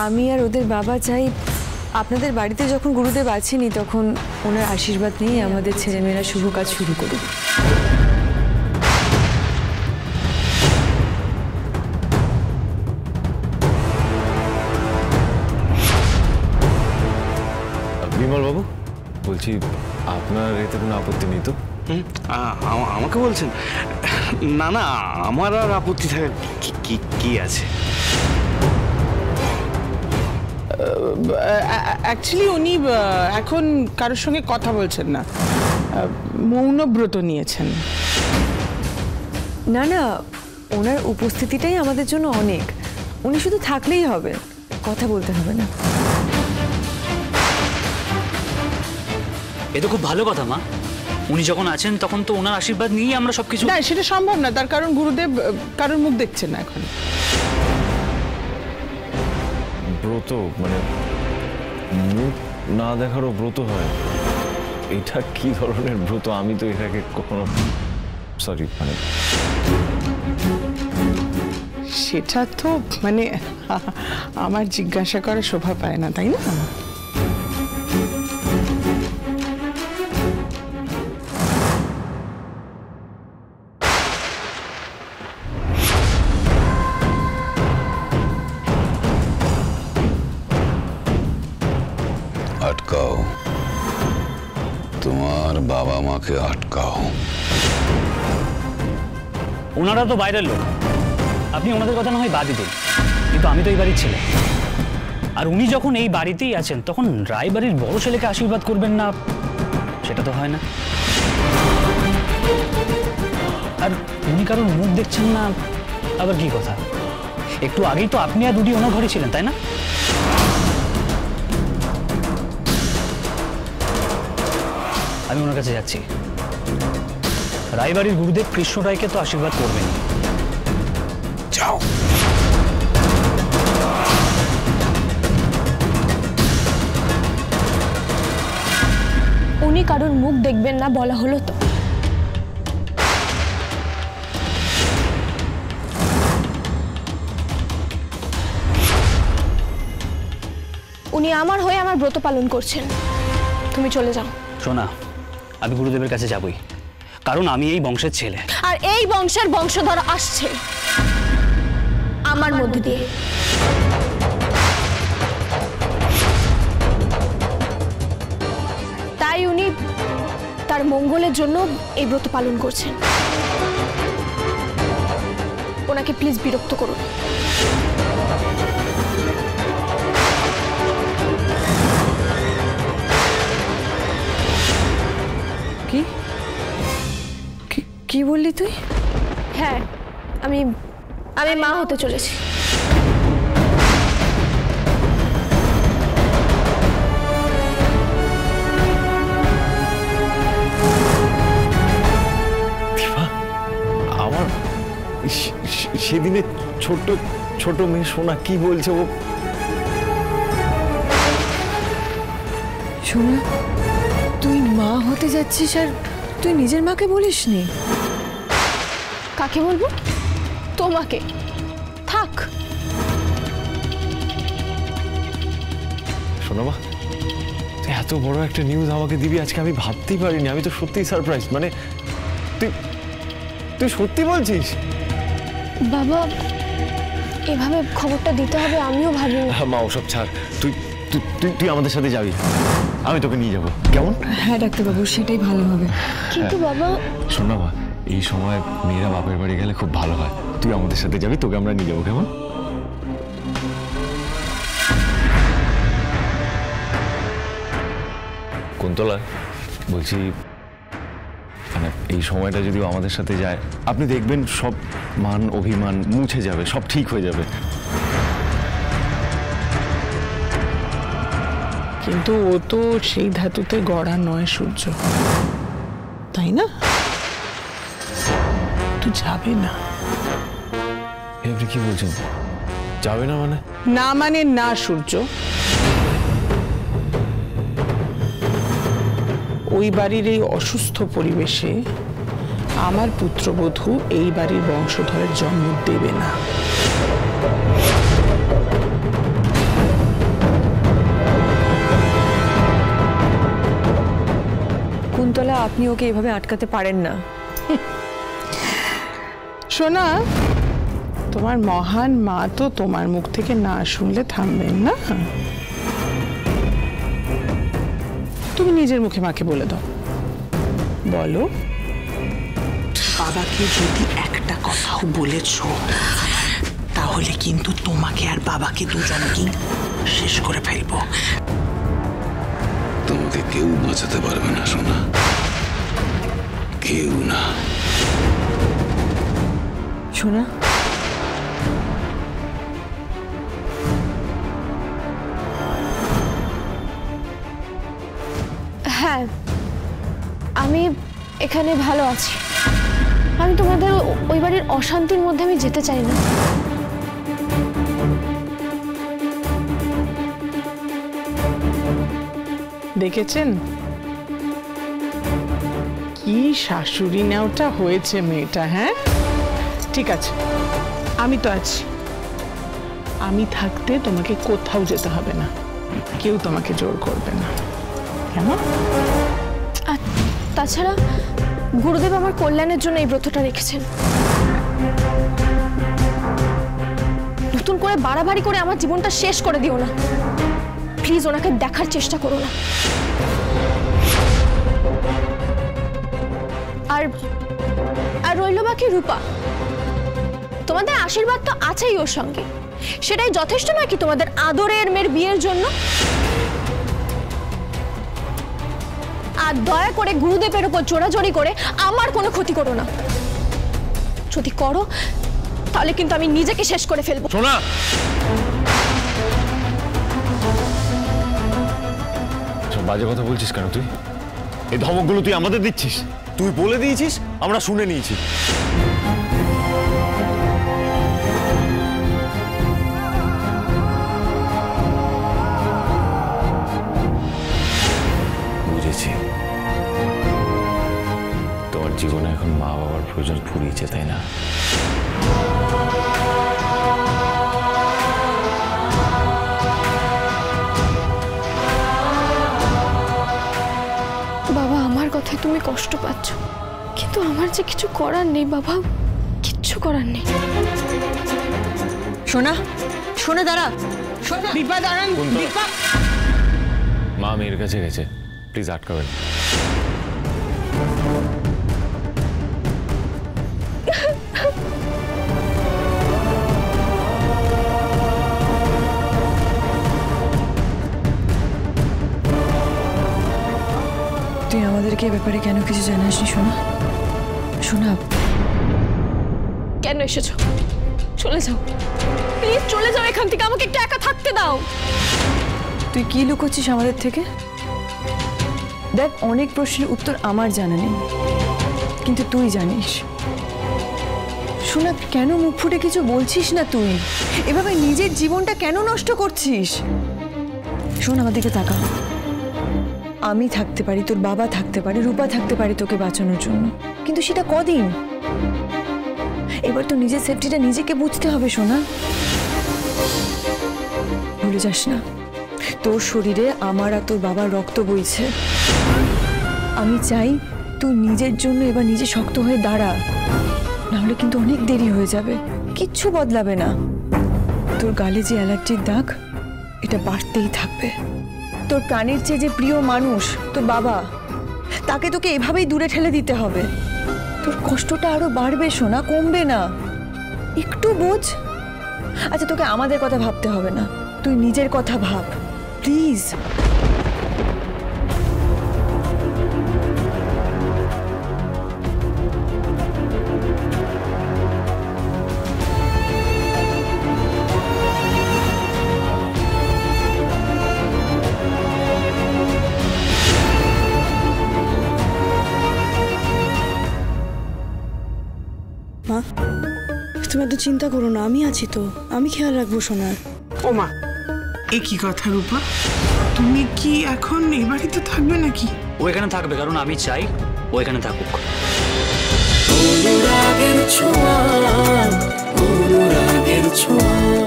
আমি আর ওদের বাবা চাই আপনাদের বাড়িতে যখন গুরুদেব আছেনই তখন ওনার আশীর্বাদ নিয়ে আমাদের ছেলেমেয়েরা শুভ কাজ শুরু করুক। বিমল বাবু বলছি, আপনার এতে কোনো আপত্তি নেই তো? আমাকে বলছেন? না না, আমার আর আপত্তি থাকার কি আছে? অ্যাকচুয়ালি উনি এখন কারোর সঙ্গে কথা বলছেন না, মৌনব্রত নিয়েছেন। না না, ওনার উপস্থিতিটাই আমাদের জন্য অনেক। উনি শুধু থাকলেই হবে, কথা বলতে হবে না। এ তো খুব ভালো কথা মা। উনি যখন আছেন তখন তো ওনার আশীর্বাদ নিয়েই আমরা সবকিছু। না, সেটা সম্ভব না, তার কারণ গুরুদেব কারোর মুখ দেখছেন না এখন। ব্রত মানে মুখ না দেখারও ব্রত হয়? এটা কি ধরনের ব্রত? আমি তো এটাকে কখনো সরি মানে সেটা তো মানে আমার জিজ্ঞাসা করা শোভা পায় না, তাই না? আটকাও, তোমার বাবা মাকে আটকাও। ওনারা তো বাইরের লোক, আপনি ওনাদের কথা না হয় বাদই দিন, কিন্তু আমি তো এই বাড়ির ছেলে। আর উনি যখন এই বাড়িতেই আছেন তখন রায়বাড়ির বড় ছেলেকে আশীর্বাদ করবেন না, সেটা তো হয় না। আর উনি কারোর মুখ দেখছেন না আবার কি কথা? একটু আগেই তো আপনি আর রুডি ওনার ঘরে ছিলেন, তাই না? আমি ওনার কাছে যাচ্ছি। রায়বাড়ির গুরুদেব কৃষ্ণ রায়কে তো আশীর্বাদ করবেন। যাও। উনি কারোর মুখ দেখবেন না বলা হলো তো। উনি আমার হয়ে আমার ব্রত পালন করছেন, তুমি চলে যাও। শোনা, আমি গুরুদেবের কাছে যাবই, কারণ আমি এই বংশের ছেলে। আর এই বংশের বংশধর আসছে আমার মধ্যে দিয়ে। তাই উনি তার মঙ্গলের জন্য এই ব্রত পালন করছেন। ওনাকে প্লিজ বিরক্ত করুন। কি কি বললি তুই? হ্যাঁ, আমি মা হতে চলেছি। আমার সেদিনে ছোট ছোট মেয়ে সোনা কি বলছে ও? সোনা, তুই মা হতে যাচ্ছিস আর তুই নিজের মাকে বলিসনি? কাকে বলবো? তোমাকে। থাক। শোনো মা, এত বড় একটা নিউজ আমাকে দিবি আজকে, আমি ভাবতেই পারিনি। আমি তো সত্যিই সারপ্রাইজ। মানে তুই সত্যি বলছিস? বাবা, এভাবে খবরটা দিতে হবে আমিও ভাবিনি। মা ওসব ছাড়, তুই তুই তুই আমাদের সাথে যাবি, আমি তোকে নিয়ে যাবো, কেমন? হ্যাঁ ডাক্তারবাবু, সেটাই ভালো হবে। কিন্তু বাবা, শোন না মা, এই সময় মেয়েরা বাপের বাড়ি গেলে খুব ভালো হয়। তুই আমাদের সাথে যাবি, তোকে আমরা নিয়ে যাবো, কেমন? কুন্তলা বলছি, মানে এই সময়টা যদি আমাদের সাথে যায়, আপনি দেখবেন সব মান অভিমান মুছে যাবে, সব ঠিক হয়ে যাবে। কিন্তু ও তো সেই ধাতুতে গড়া নয় সূর্য, তাই না? তুই যাবে না। আপনি কি বলছেন? যাবে না মানে? না মানে না সূর্য। ওই বাড়ির এই অসুস্থ পরিবেশে আমার পুত্রবধূ এই বাড়ির বংশধরের জন্ম দেবে না। শকুন্তলা, আপনি ওকে এভাবে আটকাতে পারেন না। সোনা, তোমার মহান মা তো তোমার মুখ থেকে না শুনলে থামবেন না। তুমি নিজের মুখে মাকে বলে দাও, বলো। বাবাকে যদি একটা কথাও বলেছ তাহলে কিন্তু তোমাকে আর বাবাকে দুজনকেই শেষ করে ফেলবো। তোমাকে কেউ বাঁচাতে পারবে না সোনা, কেউ না। সোনা, হ্যাঁ, আমি এখানে ভালো আছি। আমি তোমাদের ওই বাড়ির অশান্তির মধ্যে আমি যেতে চাই না। দেখেছেন কি শাশুড়ি নেওয়াটা হয়েছে মেয়েটা? হ্যাঁ, ঠিক আছে, আমি তো আছি। আমি থাকতে তোমাকে কোথাও যেতে হবে না, কেউ তোমাকে জোর করবে না, কেমন? আর তাছাড়া গুরুদেব আমার কল্যাণের জন্য এই ব্রতটা রেখেছেন। নতুন করে বাড়াবাড়ি করে আমার জীবনটা শেষ করে দিও না প্লিজ। ওনাকে দেখার চেষ্টা করো না। আর আর রইল বাকি রূপা, তোমাদের আশীর্বাদ তো আছেই ওর সঙ্গে, সেটাই যথেষ্ট নয় কি তোমাদের আদরের মেয়ের বিয়ের জন্য? আর দয়া করে গুরুদেবের উপর জোরাজোরি করে আমার কোনো ক্ষতি করো না। যদি করো তাহলে কিন্তু আমি নিজেকে শেষ করে ফেলবো। সোনা, বাজে কথা বলছিস কেন তুই? এই ধমকগুলো তুই আমাদের দিচ্ছিস? তুই বলে দিয়েছিস, আমরা শুনে নিয়েছি। বুঝেছি, তোমার জীবনে এখন মা বাবার প্রয়োজন ফুরিয়েছে, তাই না? বাবা, আমার কথায় তুমি কষ্ট পাচ্ছ, কিন্তু আমার যে কিছু করার নেই বাবা, কিচ্ছু করার নেই। সোনা, সোনা দাঁড়া। দীপা দাঁড়ান। দীপা, মা মেয়ের কাছে গেছে, প্লিজ আটকাবেন। তুই আমাদেরকে এ ব্যাপারে কেন কিছু জানাসনি সোনা? সোনা, কেন এসেছো? চলে যাও প্লিজ, চলে যাও এখান থেকে, আমাকে একটু একা থাকতে দাও। তুই কি লুকোচ্ছিস আমাদের থেকে? দেখ, অনেক প্রশ্নের উত্তর আমার জানা নেই, কিন্তু তুই জানিস। সোনা, কেন মুখ ফুটে কিছু বলছিস না তুই? এভাবে নিজের জীবনটা কেন নষ্ট করছিস? শোন, আমাদেরকে তাকা। আমি থাকতে পারি, তোর বাবা থাকতে পারে, রূপা থাকতে পারে তোকে বাঁচানোর জন্য, কিন্তু সেটা কদিন? এবার তো নিজের সেফটিটা নিজেকে বুঝতে হবে সোনা। ভুলে যাস না, তোর শরীরে আমার আর তোর বাবার রক্ত বইছে। আমি চাই তুই নিজের জন্য এবার নিজে শক্ত হয়ে দাঁড়া, নাহলে কিন্তু অনেক দেরি হয়ে যাবে, কিচ্ছু বদলাবে না। তোর গালে যে অ্যালার্জির দাগ, এটা বাড়তেই থাকবে। তোর প্রাণের চেয়ে যে প্রিয় মানুষ তোর বাবা, তাকে তোকে এভাবেই দূরে ঠেলে দিতে হবে। তোর কষ্টটা আরো বাড়বে সোনা, কমবে না। একটু বোঝ। আচ্ছা, তোকে আমাদের কথা ভাবতে হবে না, তুই নিজের কথা ভাব প্লিজ। মা, তুমি এত চিন্তা করো না, আমি আছি তো, আমি খেয়াল রাখবো সোনার। ও মা, এ কি কথা রূপা? তুমি কি এখন এই বাড়িতে থাকবে নাকি? ও এখানে থাকবে, কারণ আমি চাই ও এখানে থাকুক। অনুরাগের ছোঁয়া, অনুরাগের ছোঁয়া।